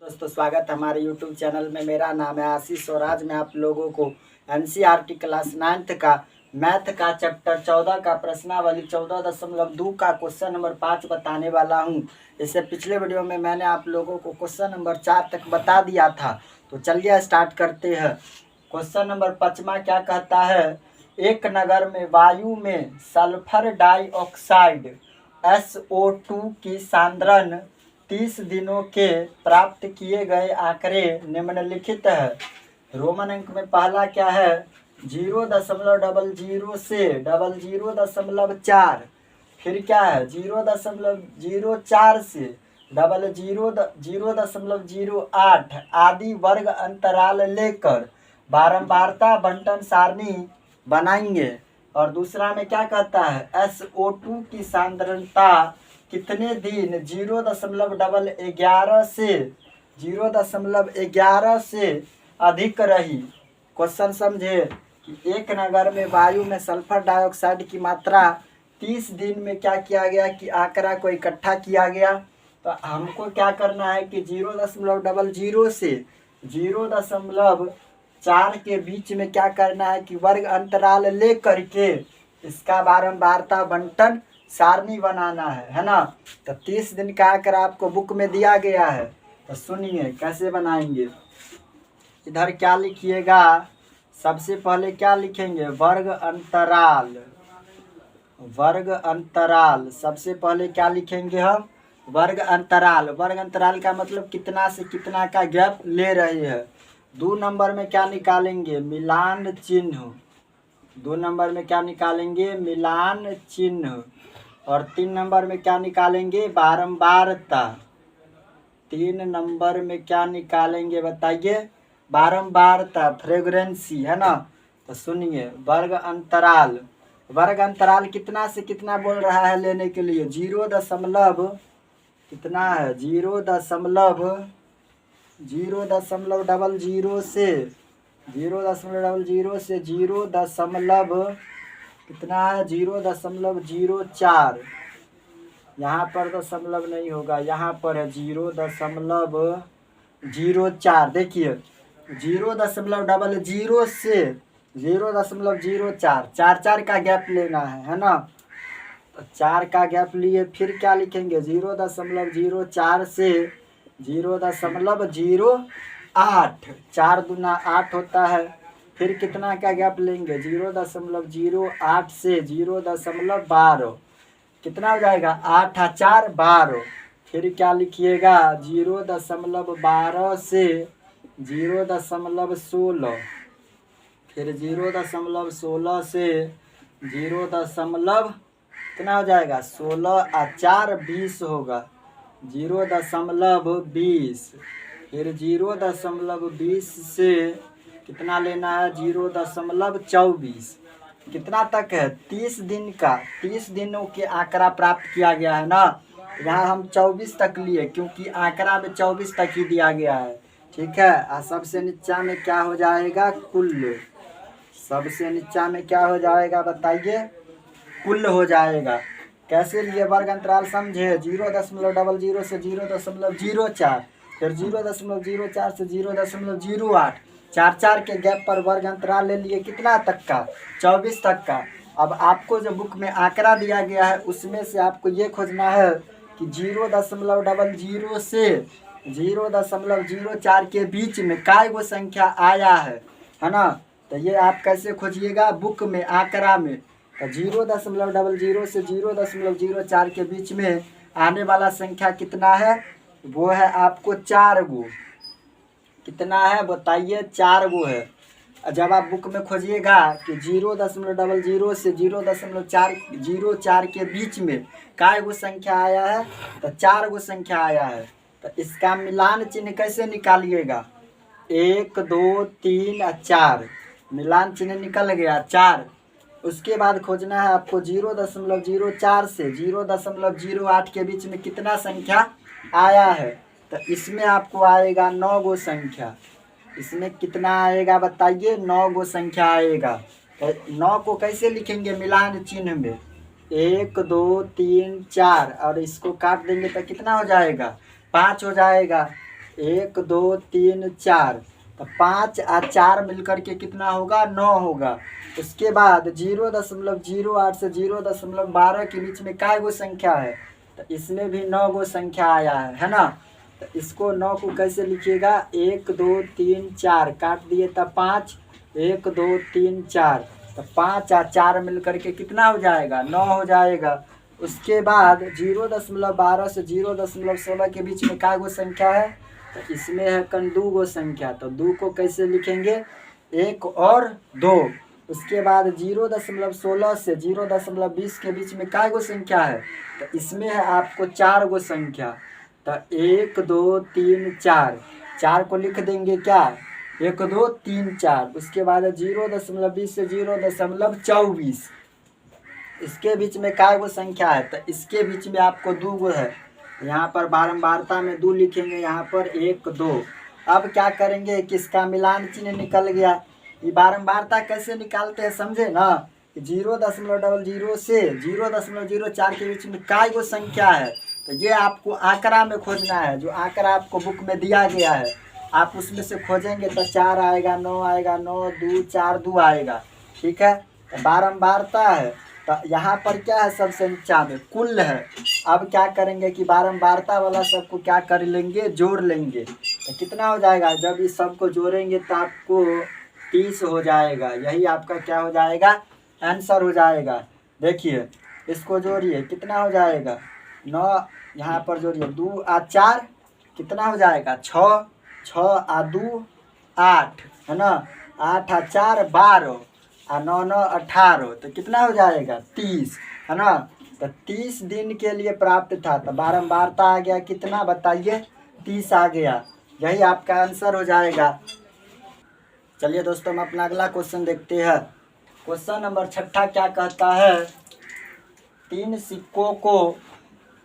दोस्तों स्वागत है हमारे YouTube चैनल में। मेरा नाम है आशीष और आज मैं आप लोगों को NCERT क्लास 9th का मैथ का चैप्टर 14 का प्रश्नावली 14.2 का क्वेश्चन नंबर 5 बताने वाला हूं। इससे पिछले वीडियो में मैंने आप लोगों को क्वेश्चन नंबर 4 तक बता दिया था, तो चलिए स्टार्ट करते हैं। क्वेश्चन नंबर 5वां क्या कहता है, एक नगर में वायु में सल्फर डाइऑक्साइड SO2 की सांद्रण 30 दिनों के प्राप्त किए गए आंकड़े निम्नलिखित है। रोमन अंक में पहला क्या है, 0.00 से 00.4, फिर क्या है 0.04 से 0.08 आदि वर्ग अंतराल लेकर बारंबारता बंटन सारणी बनाएंगे। और दूसरा में क्या कहता है, SO2 की सांद्रता कितने दिन 0.11 से अधिक रही। क्वेश्चन समझे कि एक नगर में वायु में सल्फर डाइऑक्साइड की मात्रा 30 दिन में क्या किया गया कि आंकड़ा को इकट्ठा किया गया। तो हमको क्या करना है कि 0.00 से 0.4 के बीच में क्या करना है कि वर्ग अंतराल ले करके इसका बारंबारता बंटन सारणी बनाना है ना। तो 30 दिन का आंकड़ा आपको बुक में दिया गया है, तो सुनिए कैसे बनाएंगे। इधर क्या लिखिएगा, सबसे पहले क्या लिखेंगे, वर्ग अंतराल। वर्ग अंतराल सबसे पहले क्या लिखेंगे हम, वर्ग अंतराल। वर्ग अंतराल का मतलब कितना से कितना का गैप ले रहे हैं। 2 नंबर में क्या निकालेंगे, मिलान चिन्ह। 2 नंबर में क्या निकालेंगे, मिलान चिन्ह। और 3 नंबर में क्या निकालेंगे, बारंबारता। 3 नंबर में क्या निकालेंगे बताइए, बारंबारता, फ्रेग्रेंसी, है ना। तो सुनिए, वर्ग अंतराल। वर्ग अंतराल कितना से कितना बोल रहा है लेने के लिए, 0 दशमलव कितना है, 0.00 से 0.00 से 0 दशमलव कितना है, 0.04। यहाँ पर दशमलव नहीं होगा, यहाँ पर है 0.04। देखिए 0.00 से 0.04, 4 का गैप लेना है ना। तो 4 का गैप लिए, फिर क्या लिखेंगे, 0.04 से 0.08, 4 दूना 8 होता है। फिर कितना का गैप लेंगे, 0.08 से 0.12, कितना हो जाएगा, 8 और 4 12। फिर क्या लिखिएगा, 0.12 से 0.16, फिर 0.16 से 0. कितना हो जाएगा, 16 और 4 20 होगा, 0.20। फिर 0.20 से कितना लेना है, 0.24। कितना तक है, 30 दिन का, 30 दिनों के आंकड़ा प्राप्त किया गया है ना। यहाँ हम 24 तक लिए क्योंकि आंकड़ा में 24 तक ही दिया गया है, ठीक है। और सबसे नीचा में क्या हो जाएगा, कुल। सबसे नीचा में क्या हो जाएगा बताइए, कुल हो जाएगा। कैसे लिए, वर्ग अंतराल समझे, 0.00 से 0.04, फिर 0.04 से 0.08, 4 के गैप पर वर्ग अंतराल ले लिए, कितना तक का, 24 तक का। अब आपको जो बुक में आंकड़ा दिया गया है उसमें से आपको ये खोजना है कि 0.00 से 0.04 के बीच में काय वो संख्या आया है ना। तो ये आप कैसे खोजिएगा, बुक में आंकड़ा में। तो 0.00 से 0.04 के बीच में आने वाला संख्या कितना है, वो है आपको 4 गो। कितना है बताइए, 4 गो है। जब आप बुक में खोजिएगा कि 0.00 से 0.04 के बीच में काय गो संख्या आया है, तो 4 गो संख्या आया है। तो इसका मिलान चिन्ह कैसे निकालिएगा, 1 2 3 और 4, मिलान चिन्ह निकल गया 4। उसके बाद खोजना है आपको 0.04 से 0.08 के बीच में कितना संख्या आया है। तो इसमें आपको आएगा 9 गो संख्या। इसमें कितना आएगा बताइए, 9 गो संख्या आएगा। तो 9 को कैसे लिखेंगे, मिलान चिन्ह में 1 2 3 4, और इसको काट देंगे तो कितना हो जाएगा, 5 हो जाएगा। 1 2 3 4, तो 5 और 4 मिलकर के कितना होगा, 9 होगा। उसके बाद 0.08 से 0.12 के बीच में काय गो संख्या है, तो इसमें भी 9 गो संख्या आया है ना। तो इसको 9 को कैसे लिखिएगा, 1 2 3 4 काट दिए तो 5, 1 2 3 4, तो 5 और 4 मिलकर के कितना हो जाएगा, 9 हो जाएगा। उसके बाद 0.12 से 0.16 के बीच में काय गो संख्या है, तो इसमें है कन 2 गो संख्या, तो 2 को कैसे लिखेंगे, 1 और 2। उसके बाद 0.16 से 0.20 के बीच में काय गो संख्या है, तो इसमें है आपको 4 गो संख्या, तो 1 2 3 4, 4 को लिख देंगे क्या, 1 2 3 4। उसके बाद 0.20 से 0.24, इसके बीच में काय गो संख्या है, तो इसके बीच में आपको 2 गो है, यहाँ पर बारंबारता में 2 लिखेंगे, यहाँ पर 1 2। अब क्या करेंगे कि इसका मिलान चिन्ह निकल गया। ये बारंबारता कैसे निकालते हैं समझे ना, 0.00 से 0.04 के बीच में काय गो संख्या है, तो ये आपको आंकड़ा में खोजना है। जो आंकड़ा आपको बुक में दिया गया है आप उसमें से खोजेंगे तो 4 आएगा, 9 आएगा, 9 2 4 2 आएगा, ठीक है। तो बारंबारता है, तो यहाँ पर क्या है, सबसे नीचा में कुल है। अब क्या करेंगे कि बारंबारता वाला सबको क्या कर लेंगे, जोड़ लेंगे, तो कितना हो जाएगा, जब इस सबको जोड़ेंगे तो आपको 30 हो जाएगा। यही आपका क्या हो जाएगा, आंसर हो जाएगा। देखिए इसको जोड़िए, कितना हो जाएगा, 9 यहाँ पर जोड़िए, 2 और 4 कितना हो जाएगा, 6, 6 और 2 8, है ना, 8 और 4 12 और 9 9 18, तो कितना हो जाएगा, 30, है ना। तो 30 दिन के लिए प्राप्त था, तो बारंबारता आ गया कितना बताइए, 30 आ गया। यही आपका आंसर हो जाएगा। चलिए दोस्तों हम अपना अगला क्वेश्चन देखते हैं। क्वेश्चन नंबर 6 क्या कहता है, 3 सिक्कों को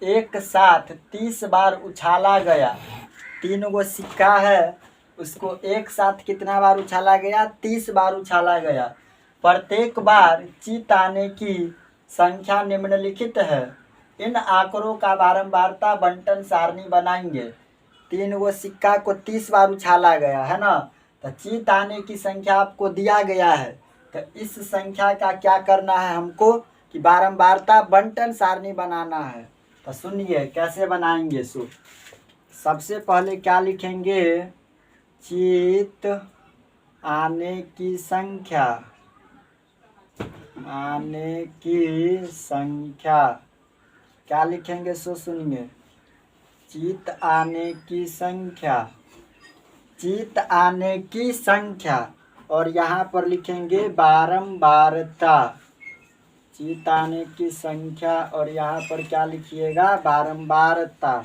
एक साथ 30 बार उछाला गया। 3 गो सिक्का है, उसको एक साथ कितना बार उछाला गया, 30 बार उछाला गया। प्रत्येक बार चित आने की संख्या निम्नलिखित है, इन आंकड़ों का बारंबारता बंटन सारणी बनाएंगे। 3 गो सिक्का को 30 बार उछाला गया है ना, तो चित आने की संख्या आपको दिया गया है, तो इस संख्या का क्या करना है हमको कि बारंबारता बंटन सारणी बनाना है। तो सुनिए कैसे बनाएंगे। सबसे पहले क्या लिखेंगे, चित आने की संख्या, आने की संख्या क्या लिखेंगे, सुनिए, चित आने की संख्या, चित आने की संख्या, और यहाँ पर लिखेंगे बारंबारता, चित आने की संख्या, और यहाँ पर क्या लिखिएगा, बारंबारता।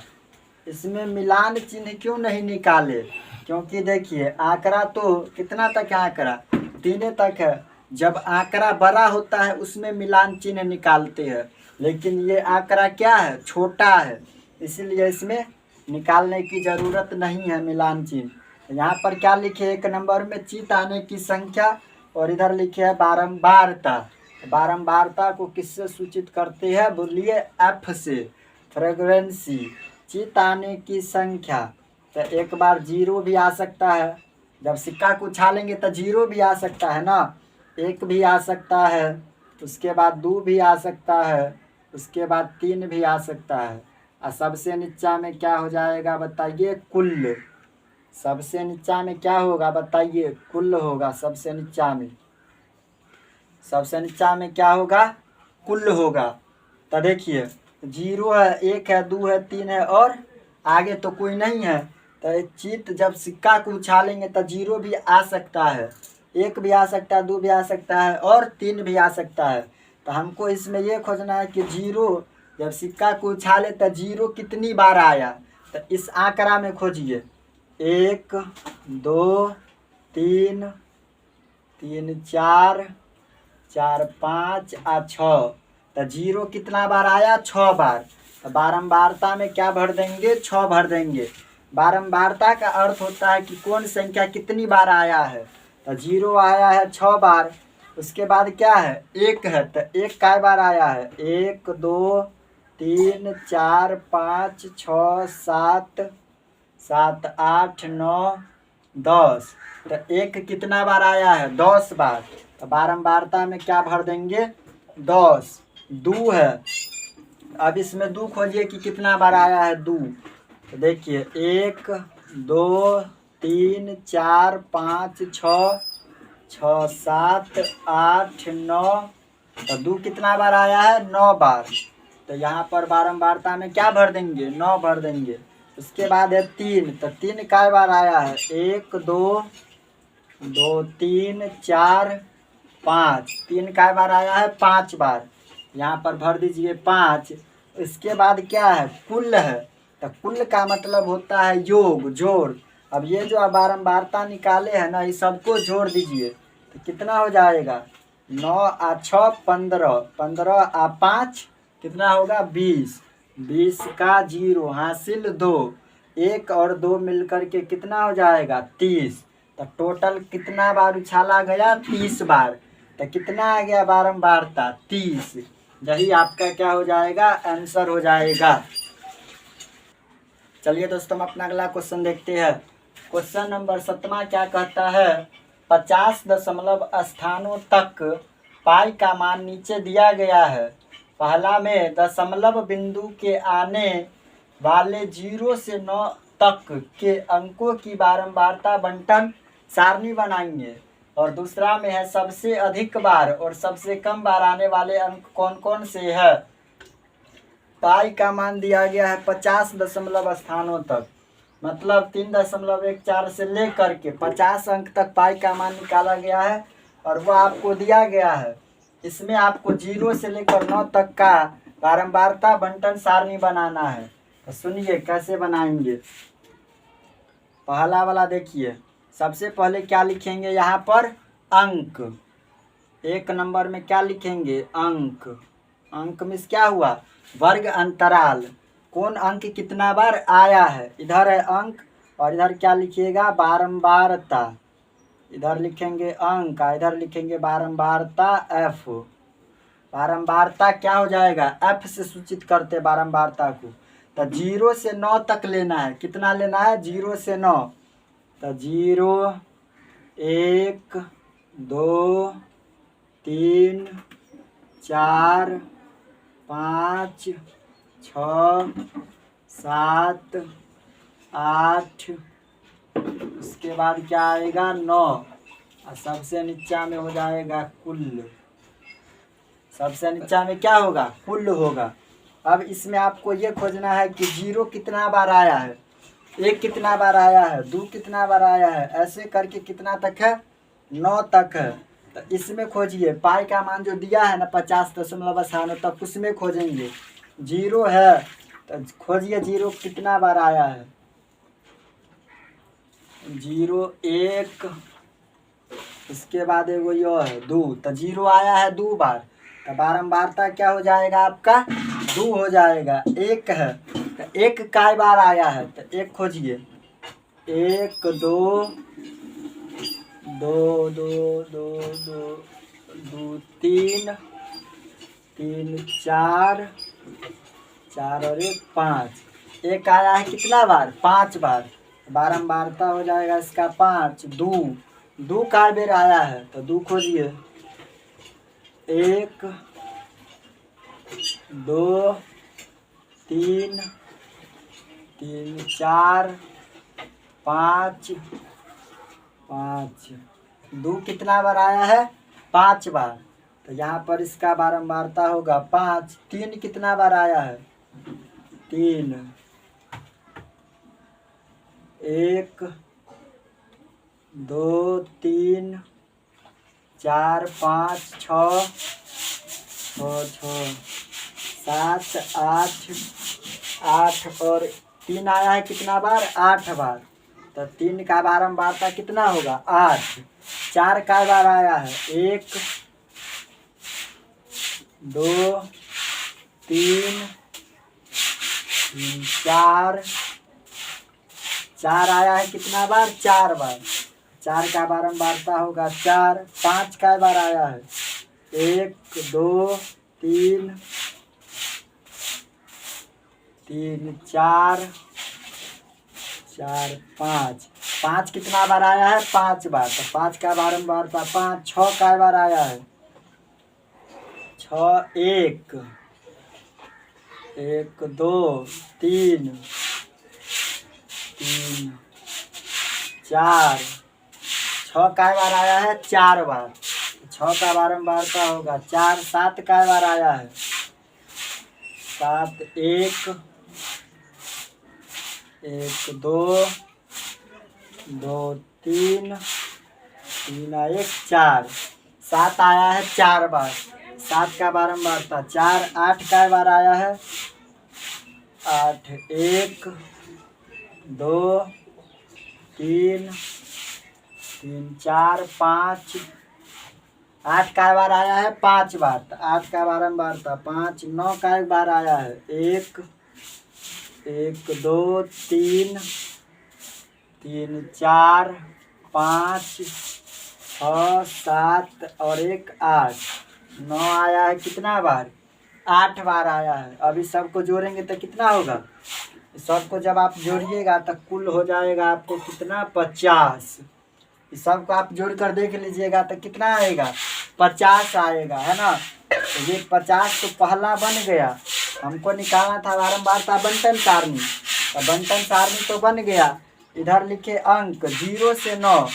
इसमें मिलान चिन्ह क्यों नहीं निकाले, क्योंकि देखिए आंकड़ा तो कितना तक है, आंकड़ा 3 तक है। जब आंकड़ा बड़ा होता है उसमें मिलान चिन्ह निकालते हैं, लेकिन ये आंकड़ा क्या है, छोटा है, इसीलिए इसमें निकालने की ज़रूरत नहीं है मिलान चिन्ह। यहाँ पर क्या लिखे, 1 नंबर में चित आने की संख्या, और इधर लिखे है बारंबारता। बारंबारता को किससे सूचित करते हैं, बोलिए एफ से, फ्रीक्वेंसी। चित आने की संख्या, तो एक बार 0 भी आ सकता है, जब सिक्का को उछालेंगे तो 0 भी आ सकता है ना, 1 भी आ सकता है, उसके बाद 2 भी आ सकता है, उसके बाद 3 भी आ सकता है, और सबसे नीचा में क्या हो जाएगा बताइए, कुल। सबसे नीचा में क्या होगा बताइए, कुल होगा। सबसे नीचा में, सबसे नीचा में क्या होगा, कुल होगा। तो देखिए 0 है, 1 है, 2 है, 3 है, और आगे तो कोई नहीं है। तो चित जब सिक्का को उछालेंगे तो 0 भी आ सकता है, 1 भी आ सकता है, 2 भी आ सकता है, और 3 भी आ सकता है। तो हमको इसमें ये खोजना है कि 0 जब सिक्का को उछाले तो 0 कितनी बार आया, तो इस आंकड़ा में खोजिए, 1 2 3 3 4 4 5 और 6, तो 0 कितना बार आया, 6 बार। तो बारंबारता में क्या भर देंगे, 6 भर देंगे। बारंबारता का अर्थ होता है कि कौन संख्या कितनी बार आया है, तो 0 आया है 6 बार। उसके बाद क्या है, 1 है, तो 1 कै बार आया है, 1 2 3 4 5 6 7 7 8 9 10। तो एक कितना बार आया है? 10 बार। तो बारंबारता में क्या भर देंगे? 10। दू है। अब इसमें दू खोजिए कि कितना बार आया है दू। तो देखिए 1 2 3 4 5 6 6 7 8 9। तो दू कितना बार आया है? 9 बार। तो यहाँ पर बारंबारता में क्या भर देंगे? 9 भर देंगे। उसके बाद है 3। तो 3 कै बार आया है? 1 2 2 3 4 5। 3 कै बार आया है? 5 बार। यहाँ पर भर दीजिए 5। इसके बाद क्या है? कुल है। तो कुल का मतलब होता है योग, जोड़। अब ये जो बारंबारता निकाले हैं ना, इस सबको जोड़ दीजिए तो कितना हो जाएगा? 9 आ 6 15, 15 आ 5 कितना होगा? 20। 20 का 0 हासिल 2। 1 और 2 मिलकर के कितना हो जाएगा? 30। तो टोटल कितना बार उछाला गया? 30 बार। तो कितना आ गया बारंबारता? 30। यही आपका क्या हो जाएगा? आंसर हो जाएगा। चलिए दोस्तों, हम अपना अगला क्वेश्चन देखते हैं। क्वेश्चन नंबर 7वां क्या कहता है? 50 दशमलव स्थानों तक पाई का मान नीचे दिया गया है। पहला में दशमलव बिंदु के आने वाले 0 से 9 तक के अंकों की बारंबारता बंटन सारणी बनाएंगे। और दूसरा में है सबसे अधिक बार और सबसे कम बार आने वाले अंक कौन कौन से है। पाई का मान दिया गया है 50 दशमलव स्थानों तक, मतलब 3.14 से लेकर के 50 अंक तक पाई का मान निकाला गया है और वह आपको दिया गया है। इसमें आपको 0 से लेकर 9 तक का बारंबारता बंटन सारणी बनाना है। तो सुनिए कैसे बनाएंगे। पहला वाला देखिए, सबसे पहले क्या लिखेंगे? यहाँ पर अंक। 1 नंबर में क्या लिखेंगे? अंक। अंक में क्या हुआ? वर्ग अंतराल। कौन अंक कितना बार आया है? इधर है अंक और इधर क्या लिखिएगा? बारंबारता। इधर लिखेंगे अंक, इधर लिखेंगे बारंबारता एफ। बारंबारता क्या हो जाएगा? एफ से सूचित करते बारंबारता को। तो 0 से 9 तक लेना है। कितना लेना है? 0 से 9। तो 0 1 2 3 4 5 6 7 8। उसके बाद क्या आएगा? 9। और सबसे नीचा में हो जाएगा कुल। सबसे नीचा में क्या होगा? कुल होगा। अब इसमें आपको ये खोजना है कि 0 कितना बार आया है, 1 कितना बार आया है, 2 कितना बार आया है, ऐसे करके कितना तक है? 9 तक है। तो इसमें खोजिए पाई का मान जो दिया है ना 50 दशमलव स्थानों तक, उसमें खोजेंगे। 0 है तो खोजिए 0 कितना बार आया है। 0 1। इसके बाद एगो यो है 2। तो 0 आया है 2 बार। तो बारंबारता क्या हो जाएगा आपका? 2 हो जाएगा। 1 है तो 1 कै बार आया है? तो 1 खोजिए। 1 2 2 2 2 2 2 3 3 4 4 और 1 5। 1 आया है कितना बार? 5 बार। बारंबारता हो जाएगा इसका 5। 2 कै बेर आया है? तो 2 खोजिए। 1 2 3 3 4 5 5। 2 कितना बार आया है? 5 बार। तो यहाँ पर इसका बारंबारता होगा 5। 3 कितना बार आया है? 3। 1 2 3 4 5 6 6 7 8 8 और 3 आया है कितना बार? 8 बार। तो 3 का बारंबारता कितना होगा? 8। 4 का बार आया है? 1 2 3 4। 4 आया है कितना बार? 4 बार। 4 का बारंबारता होगा 4। 5 का बार आया है? 1 2 3 3 4 4 5 5 कितना बार आया है? 5 बार। तो 5 का बारंबार था 5। 6 का बार आया है? 6 1 1 2 3 3 4। 6 का बार आया है? 4 बार। 6 का बारंबार का होगा 4। 7 का बार आया है? 7 1 1 2 2 3 3 1 4। 7 आया है 4 बार। 7 का बारंबार था 4। 8 का बार आया है? 8 1 2 3 3 4 5। 8 का बार आया है 5 बार। तो 8 का बारंबार था 5। 9 का एक बार आया है? 1 1 2 3 3 4 5 6 7 और 1 8। 9 आया है कितना बार? 8 बार आया है। अभी सबको जोड़ेंगे तो कितना होगा? सबको जब आप जोड़िएगा तो कुल हो जाएगा आपको कितना? 50। इस सबको आप जोड़ कर देख लीजिएगा तो कितना आएगा? 50 आएगा, है ना। तो ये 50 तो पहला बन गया। हमको निकालना था बारंबारता बंटन सारणी। तो बंटन सारणी तो बन गया। इधर लिखे अंक 0 से 9।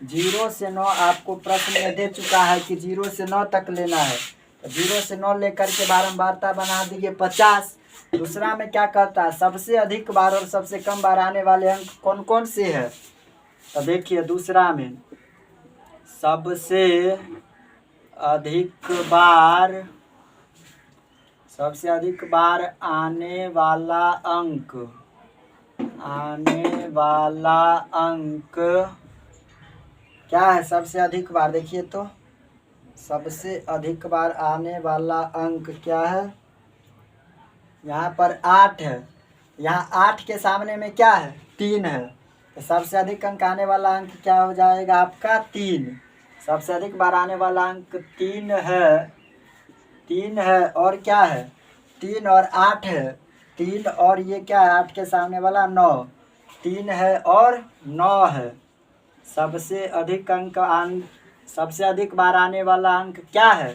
0 से 9 आपको प्रश्न में दे चुका है कि 0 से 9 तक लेना है। तो 0 से 9 लेकर के बारंबारता बना दिए 50। दूसरा में क्या कहता है? सबसे अधिक बार और सबसे कम बार आने वाले अंक कौन कौन से है? तो देखिए दूसरा में सबसे अधिक बार आने वाला अंक क्या है? सबसे अधिक बार देखिए तो सबसे अधिक बार आने वाला अंक क्या है? यहाँ पर 8 है। यहाँ 8 के सामने में क्या है? 3 है। तो सबसे अधिक अंक आने वाला अंक क्या हो जाएगा आपका? 3। सबसे अधिक बार आने वाला अंक 3 है। 3 है और क्या है? 3 और 8 है। 3 और ये क्या है? 8 के सामने वाला 9। 3 है और 9 है। सबसे अधिक बार आने वाला अंक क्या है?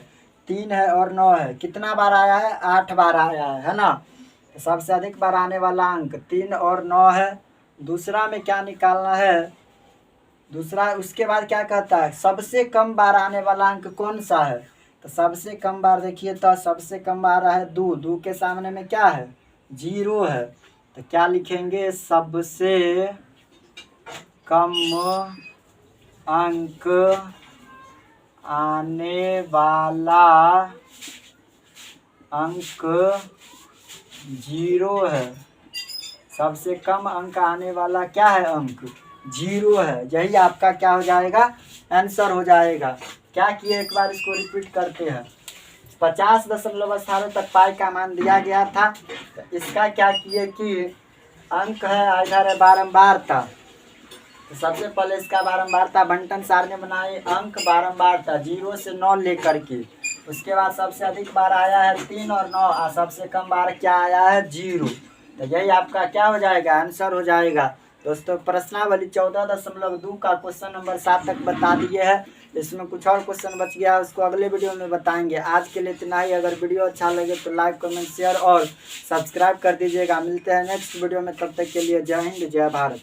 3 है और 9 है। कितना बार आया है? 8 बार आया है ना। तो सबसे अधिक बार आने वाला अंक 3 और 9 है। दूसरा में क्या निकालना है? दूसरा उसके बाद क्या कहता है? सबसे कम बार आने वाला अंक कौन सा है? तो सबसे कम बार देखिए तो सबसे कम बार है 2। 2 के सामने में क्या है? 0 है। तो क्या लिखेंगे? सबसे कम अंक आने वाला अंक 0 है। सबसे कम अंक आने वाला क्या है? अंक 0 है। यही आपका क्या हो जाएगा? आंसर हो जाएगा। क्या किए? एक बार इसको रिपीट करते हैं। 50.18 तक पाई का मान दिया गया था। तो इसका क्या किए कि अंक है इधर है बारंबारता। तो सबसे पहले इसका बारंबारता बंटन सारणी बनाए। अंक बारंबारता 0 से 9 लेकर के। उसके बाद सबसे अधिक बार आया है 3 और 9 और सबसे कम बार क्या आया है? 0। तो यही आपका क्या हो जाएगा? आंसर हो जाएगा। दोस्तों प्रश्नावली 14.2 का क्वेश्चन नंबर 7 तक बता दिए हैं। इसमें कुछ और क्वेश्चन बच गया, उसको अगले वीडियो में बताएंगे। आज के लिए इतना ही। अगर वीडियो अच्छा लगे तो लाइक कमेंट शेयर और सब्सक्राइब कर दीजिएगा। मिलते हैं नेक्स्ट वीडियो में, तब तक के लिए जय हिंद जय भारत।